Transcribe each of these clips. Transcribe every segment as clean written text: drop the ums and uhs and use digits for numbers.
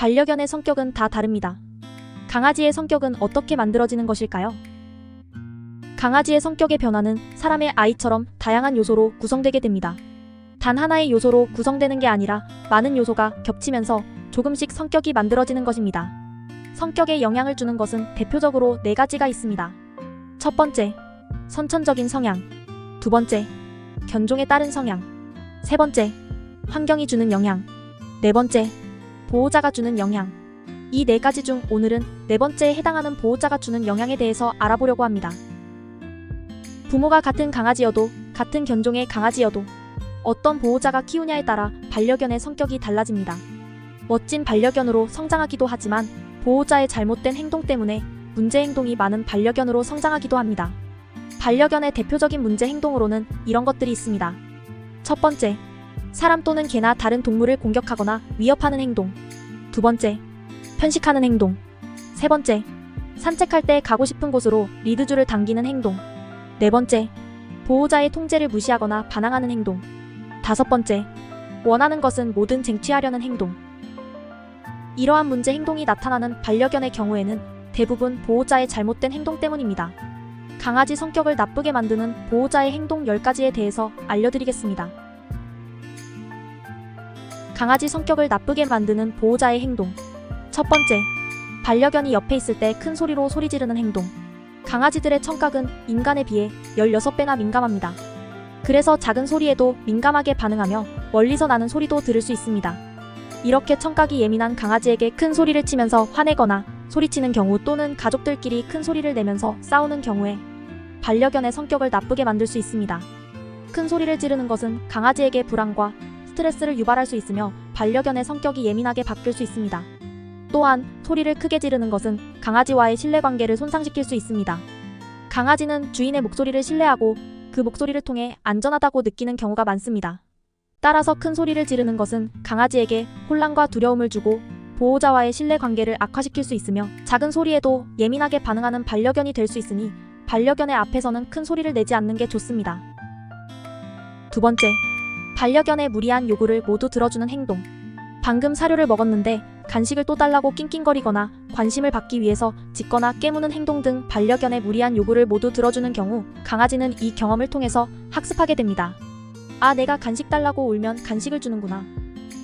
반려견의 성격은 다 다릅니다. 강아지의 성격은 어떻게 만들어지는 것일까요? 강아지의 성격의 변화는 사람의 아이처럼 다양한 요소로 구성되게 됩니다. 단 하나의 요소로 구성되는 게 아니라 많은 요소가 겹치면서 조금씩 성격이 만들어지는 것입니다. 성격에 영향을 주는 것은 대표적으로 4가지가 있습니다. 첫 번째, 선천적인 성향. 두 번째, 견종에 따른 성향. 세 번째, 환경이 주는 영향. 네 번째, 보호자가 주는 영향. 이 4가지 중 오늘은 4번째에 해당하는 보호자가 주는 영향에 대해서 알아보려고 합니다. 부모가 같은 강아지여도 같은 견종의 강아지여도 어떤 보호자가 키우냐에 따라 반려견의 성격이 달라집니다. 멋진 반려견으로 성장하기도 하지만 보호자의 잘못된 행동 때문에 문제 행동이 많은 반려견으로 성장하기도 합니다. 반려견의 대표적인 문제 행동으로는 이런 것들이 있습니다. 첫 번째, 사람 또는 개나 다른 동물을 공격하거나 위협하는 행동. 두 번째, 편식하는 행동. 세 번째, 산책할 때 가고 싶은 곳으로 리드줄을 당기는 행동. 네 번째, 보호자의 통제를 무시하거나 반항하는 행동. 다섯 번째, 원하는 것은 뭐든 쟁취하려는 행동. 이러한 문제 행동이 나타나는 반려견의 경우에는 대부분 보호자의 잘못된 행동 때문입니다. 강아지 성격을 나쁘게 만드는 보호자의 행동 10가지에 대해서 알려드리겠습니다. 강아지 성격을 나쁘게 만드는 보호자의 행동. 첫 번째, 반려견이 옆에 있을 때 큰 소리로 소리 지르는 행동. 강아지들의 청각은 인간에 비해 16배나 민감합니다. 그래서 작은 소리에도 민감하게 반응하며 멀리서 나는 소리도 들을 수 있습니다. 이렇게 청각이 예민한 강아지에게 큰 소리를 치면서 화내거나 소리치는 경우 또는 가족들끼리 큰 소리를 내면서 싸우는 경우에 반려견의 성격을 나쁘게 만들 수 있습니다. 큰 소리를 지르는 것은 강아지에게 불안과 스트레스를 유발할 수 있으며 반려견의 성격이 예민하게 바뀔 수 있습니다. 또한 소리를 크게 지르는 것은 강아지와의 신뢰관계를 손상시킬 수 있습니다. 강아지는 주인의 목소리를 신뢰하고 그 목소리를 통해 안전하다고 느끼는 경우가 많습니다. 따라서 큰 소리를 지르는 것은 강아지에게 혼란과 두려움을 주고 보호자와의 신뢰관계를 악화시킬 수 있으며 작은 소리에도 예민하게 반응하는 반려견이 될 수 있으니 반려견의 앞에서는 큰 소리를 내지 않는 게 좋습니다. 두 번째, 반려견의 무리한 요구를 모두 들어주는 행동. 방금 사료를 먹었는데 간식을 또 달라고 낑낑거리거나 관심을 받기 위해서 짖거나 깨무는 행동 등 반려견의 무리한 요구를 모두 들어주는 경우 강아지는 이 경험을 통해서 학습하게 됩니다. 아, 내가 간식 달라고 울면 간식을 주는구나.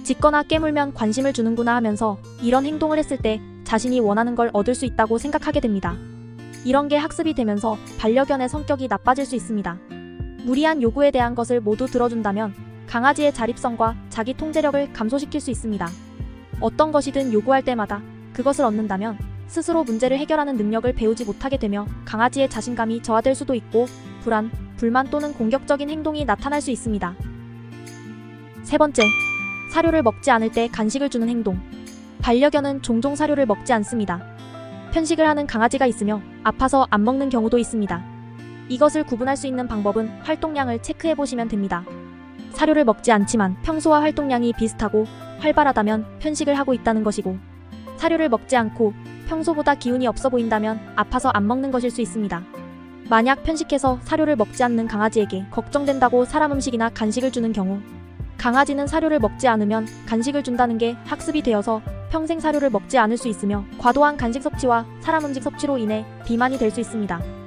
짖거나 깨물면 관심을 주는구나 하면서 이런 행동을 했을 때 자신이 원하는 걸 얻을 수 있다고 생각하게 됩니다. 이런 게 학습이 되면서 반려견의 성격이 나빠질 수 있습니다. 무리한 요구에 대한 것을 모두 들어준다면 강아지의 자립성과 자기 통제력을 감소시킬 수 있습니다. 어떤 것이든 요구할 때마다 그것을 얻는다면 스스로 문제를 해결하는 능력을 배우지 못하게 되며 강아지의 자신감이 저하될 수도 있고 불안, 불만 또는 공격적인 행동이 나타날 수 있습니다. 세 번째, 사료를 먹지 않을 때 간식을 주는 행동. 반려견은 종종 사료를 먹지 않습니다. 편식을 하는 강아지가 있으며 아파서 안 먹는 경우도 있습니다. 이것을 구분할 수 있는 방법은 활동량을 체크해 보시면 됩니다. 사료를 먹지 않지만 평소와 활동량이 비슷하고 활발하다면 편식을 하고 있다는 것이고, 사료를 먹지 않고 평소보다 기운이 없어 보인다면 아파서 안 먹는 것일 수 있습니다. 만약 편식해서 사료를 먹지 않는 강아지에게 걱정된다고 사람 음식이나 간식을 주는 경우 강아지는 사료를 먹지 않으면 간식을 준다는 게 학습이 되어서 평생 사료를 먹지 않을 수 있으며 과도한 간식 섭취와 사람 음식 섭취로 인해 비만이 될 수 있습니다.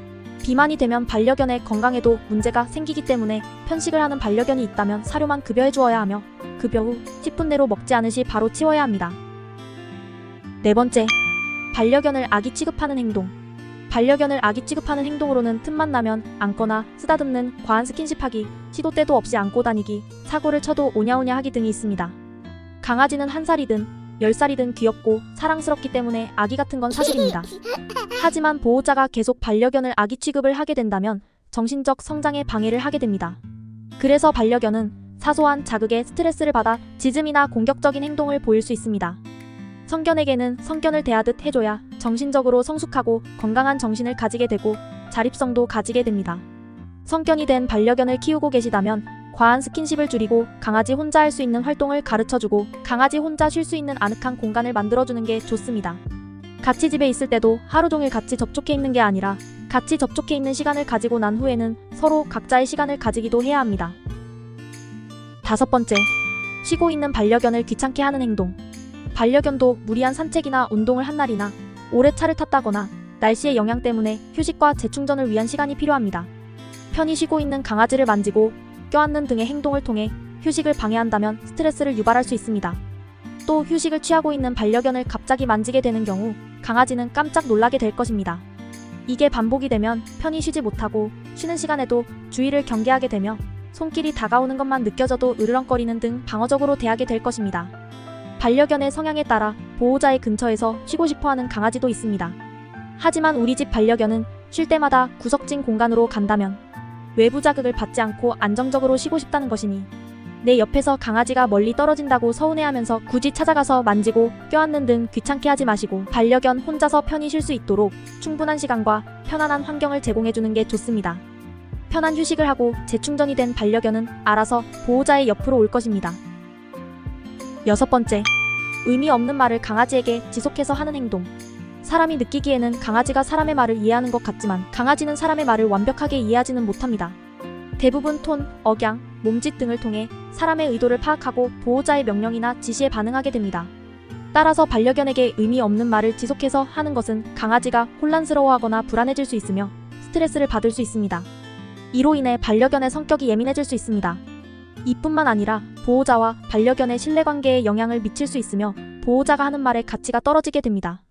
비만이 되면 반려견의 건강에도 문제가 생기기 때문에 편식을 하는 반려견이 있다면 사료만 급여해 주어야 하며 급여 후 10분 내로 먹지 않으시 바로 치워야 합니다. 네 번째, 반려견을 아기 취급하는 행동. 반려견을 아기 취급하는 행동으로는 틈만 나면 안거나 쓰다듬는 과한 스킨십하기, 시도 때도 없이 안고 다니기, 사고를 쳐도 오냐오냐 하기 등이 있습니다. 강아지는 1살이든 10살이든 귀엽고 사랑스럽기 때문에 아기 같은 건 사실입니다. 하지만 보호자가 계속 반려견을 아기 취급을 하게 된다면 정신적 성장에 방해를 하게 됩니다. 그래서 반려견은 사소한 자극에 스트레스를 받아 짖음이나 공격적인 행동을 보일 수 있습니다. 성견에게는 성견을 대하듯 해줘야 정신적으로 성숙하고 건강한 정신을 가지게 되고 자립성도 가지게 됩니다. 성견이 된 반려견을 키우고 계시다면 과한 스킨십을 줄이고 강아지 혼자 할 수 있는 활동을 가르쳐주고 강아지 혼자 쉴 수 있는 아늑한 공간을 만들어주는 게 좋습니다. 같이 집에 있을 때도 하루 종일 같이 접촉해 있는 게 아니라 같이 접촉해 있는 시간을 가지고 난 후에는 서로 각자의 시간을 가지기도 해야 합니다. 다섯 번째, 쉬고 있는 반려견을 귀찮게 하는 행동. 반려견도 무리한 산책이나 운동을 한 날이나 오래 차를 탔다거나 날씨의 영향 때문에 휴식과 재충전을 위한 시간이 필요합니다. 편히 쉬고 있는 강아지를 만지고 껴안는 등의 행동을 통해 휴식을 방해한다면 스트레스를 유발할 수 있습니다. 또 휴식을 취하고 있는 반려견을 갑자기 만지게 되는 경우 강아지는 깜짝 놀라게 될 것입니다. 이게 반복이 되면 편히 쉬지 못하고 쉬는 시간에도 주의를 경계하게 되며 손길이 다가오는 것만 느껴져도 으르렁거리는 등 방어적으로 대하게 될 것입니다. 반려견의 성향에 따라 보호자의 근처에서 쉬고 싶어하는 강아지도 있습니다. 하지만 우리 집 반려견은 쉴 때마다 구석진 공간으로 간다면 외부 자극을 받지 않고 안정적으로 쉬고 싶다는 것이니 내 옆에서 강아지가 멀리 떨어진다고 서운해하면서 굳이 찾아가서 만지고 껴안는 등 귀찮게 하지 마시고 반려견 혼자서 편히 쉴 수 있도록 충분한 시간과 편안한 환경을 제공해주는 게 좋습니다. 편한 휴식을 하고 재충전이 된 반려견은 알아서 보호자의 옆으로 올 것입니다. 6번째, 의미 없는 말을 강아지에게 지속해서 하는 행동. 사람이 느끼기에는 강아지가 사람의 말을 이해하는 것 같지만 강아지는 사람의 말을 완벽하게 이해하지는 못합니다. 대부분 톤, 억양, 몸짓 등을 통해 사람의 의도를 파악하고 보호자의 명령이나 지시에 반응하게 됩니다. 따라서 반려견에게 의미 없는 말을 지속해서 하는 것은 강아지가 혼란스러워하거나 불안해질 수 있으며 스트레스를 받을 수 있습니다. 이로 인해 반려견의 성격이 예민해질 수 있습니다. 이뿐만 아니라 보호자와 반려견의 신뢰관계에 영향을 미칠 수 있으며 보호자가 하는 말의 가치가 떨어지게 됩니다.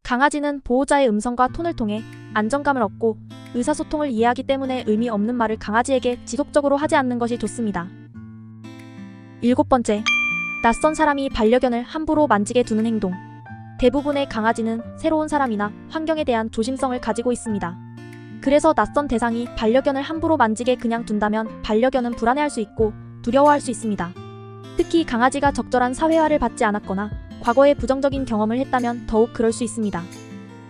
강아지는 보호자의 음성과 톤을 통해 안정감을 얻고 의사소통을 이해하기 때문에 의미 없는 말을 강아지에게 지속적으로 하지 않는 것이 좋습니다. 7번째, 낯선 사람이 반려견을 함부로 만지게 두는 행동. 대부분의 강아지는 새로운 사람이나 환경에 대한 조심성을 가지고 있습니다. 그래서 낯선 대상이 반려견을 함부로 만지게 그냥 둔다면 반려견은 불안해할 수 있고 두려워할 수 있습니다. 특히 강아지가 적절한 사회화를 받지 않았거나 과거에 부정적인 경험을 했다면 더욱 그럴 수 있습니다.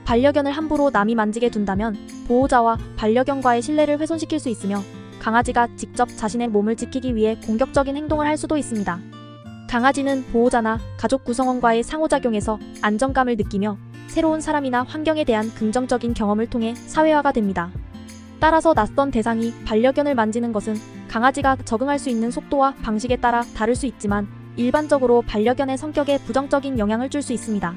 반려견을 함부로 남이 만지게 둔다면 보호자와 반려견과의 신뢰를 훼손시킬 수 있으며 강아지가 직접 자신의 몸을 지키기 위해 공격적인 행동을 할 수도 있습니다. 강아지는 보호자나 가족 구성원과의 상호작용에서 안정감을 느끼며 새로운 사람이나 환경에 대한 긍정적인 경험을 통해 사회화가 됩니다. 따라서 낯선 대상이 반려견을 만지는 것은 강아지가 적응할 수 있는 속도와 방식에 따라 다를 수 있지만 일반적으로 반려견의 성격에 부정적인 영향을 줄 수 있습니다.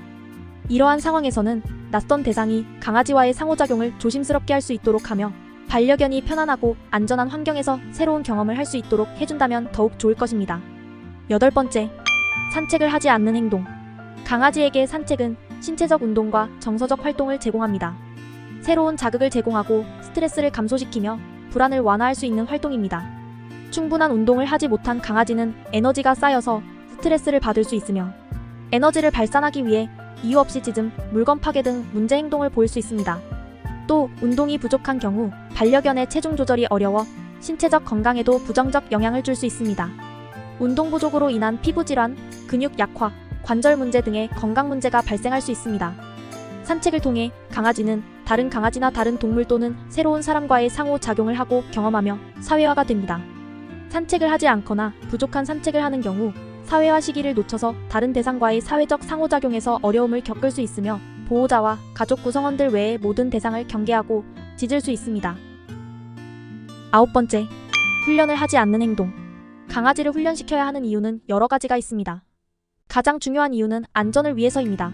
이러한 상황에서는 낯선 대상이 강아지와의 상호작용을 조심스럽게 할 수 있도록 하며 반려견이 편안하고 안전한 환경에서 새로운 경험을 할 수 있도록 해준다면 더욱 좋을 것입니다. 8번째, 산책을 하지 않는 행동. 강아지에게 산책은 신체적 운동과 정서적 활동을 제공합니다. 새로운 자극을 제공하고 스트레스를 감소시키며 불안을 완화할 수 있는 활동입니다. 충분한 운동을 하지 못한 강아지는 에너지가 쌓여서 스트레스를 받을 수 있으며 에너지를 발산하기 위해 이유 없이 짖음, 물건 파괴 등 문제 행동을 보일 수 있습니다. 또 운동이 부족한 경우 반려견의 체중 조절이 어려워 신체적 건강에도 부정적 영향을 줄 수 있습니다. 운동 부족으로 인한 피부 질환, 근육 약화, 관절 문제 등의 건강 문제가 발생할 수 있습니다. 산책을 통해 강아지는 다른 강아지나 다른 동물 또는 새로운 사람과의 상호작용을 하고 경험하며 사회화가 됩니다. 산책을 하지 않거나 부족한 산책을 하는 경우 사회화 시기를 놓쳐서 다른 대상과의 사회적 상호작용에서 어려움을 겪을 수 있으며 보호자와 가족 구성원들 외의 모든 대상을 경계하고 짖을 수 있습니다. 9번째, 훈련을 하지 않는 행동. 강아지를 훈련시켜야 하는 이유는 여러 가지가 있습니다. 가장 중요한 이유는 안전을 위해서입니다.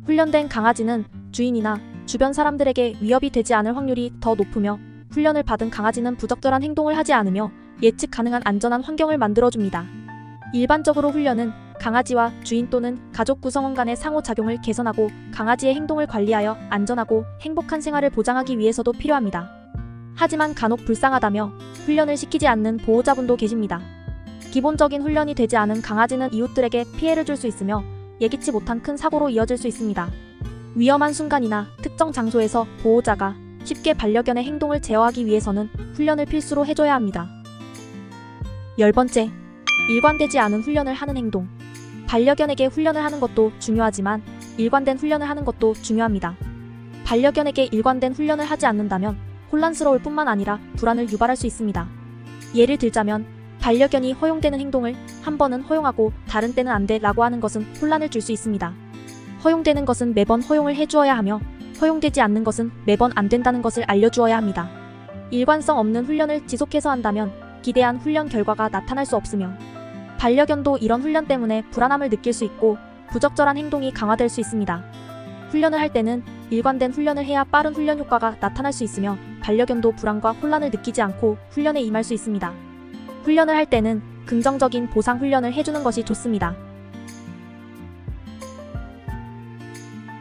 훈련된 강아지는 주인이나 주변 사람들에게 위협이 되지 않을 확률이 더 높으며 훈련을 받은 강아지는 부적절한 행동을 하지 않으며 예측 가능한 안전한 환경을 만들어줍니다. 일반적으로 훈련은 강아지와 주인 또는 가족 구성원 간의 상호작용을 개선하고 강아지의 행동을 관리하여 안전하고 행복한 생활을 보장하기 위해서도 필요합니다. 하지만 간혹 불쌍하다며 훈련을 시키지 않는 보호자분도 계십니다. 기본적인 훈련이 되지 않은 강아지는 이웃들에게 피해를 줄 수 있으며 예기치 못한 큰 사고로 이어질 수 있습니다. 위험한 순간이나 특정 장소에서 보호자가 쉽게 반려견의 행동을 제어하기 위해서는 훈련을 필수로 해줘야 합니다. 10번째, 일관되지 않은 훈련을 하는 행동. 반려견에게 훈련을 하는 것도 중요하지만 일관된 훈련을 하는 것도 중요합니다. 반려견에게 일관된 훈련을 하지 않는다면 혼란스러울 뿐만 아니라 불안을 유발할 수 있습니다. 예를 들자면 반려견이 허용되는 행동을 한 번은 허용하고 다른 때는 안 돼 라고 하는 것은 혼란을 줄 수 있습니다. 허용되는 것은 매번 허용을 해주어야 하며 허용되지 않는 것은 매번 안 된다는 것을 알려주어야 합니다. 일관성 없는 훈련을 지속해서 한다면 기대한 훈련 결과가 나타날 수 없으며 반려견도 이런 훈련 때문에 불안함을 느낄 수 있고 부적절한 행동이 강화될 수 있습니다. 훈련을 할 때는 일관된 훈련을 해야 빠른 훈련 효과가 나타날 수 있으며 반려견도 불안과 혼란을 느끼지 않고 훈련에 임할 수 있습니다. 훈련을 할 때는 긍정적인 보상 훈련을 해주는 것이 좋습니다.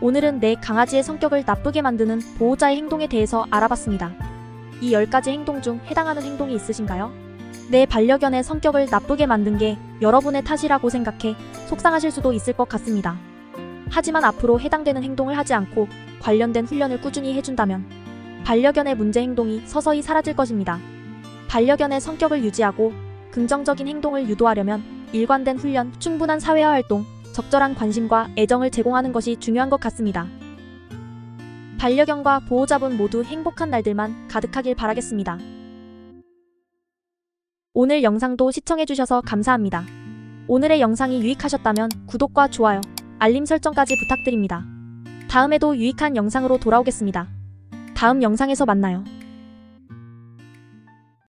오늘은 내 강아지의 성격을 나쁘게 만드는 보호자의 행동에 대해서 알아봤습니다. 이 10가지 행동 중 해당하는 행동이 있으신가요? 내 반려견의 성격을 나쁘게 만든 게 여러분의 탓이라고 생각해 속상하실 수도 있을 것 같습니다. 하지만 앞으로 해당되는 행동을 하지 않고 관련된 훈련을 꾸준히 해준다면 반려견의 문제 행동이 서서히 사라질 것입니다. 반려견의 성격을 유지하고 긍정적인 행동을 유도하려면 일관된 훈련, 충분한 사회화 활동, 적절한 관심과 애정을 제공하는 것이 중요한 것 같습니다. 반려견과 보호자분 모두 행복한 날들만 가득하길 바라겠습니다. 오늘 영상도 시청해주셔서 감사합니다. 오늘의 영상이 유익하셨다면 구독과 좋아요, 알림 설정까지 부탁드립니다. 다음에도 유익한 영상으로 돌아오겠습니다. 다음 영상에서 만나요.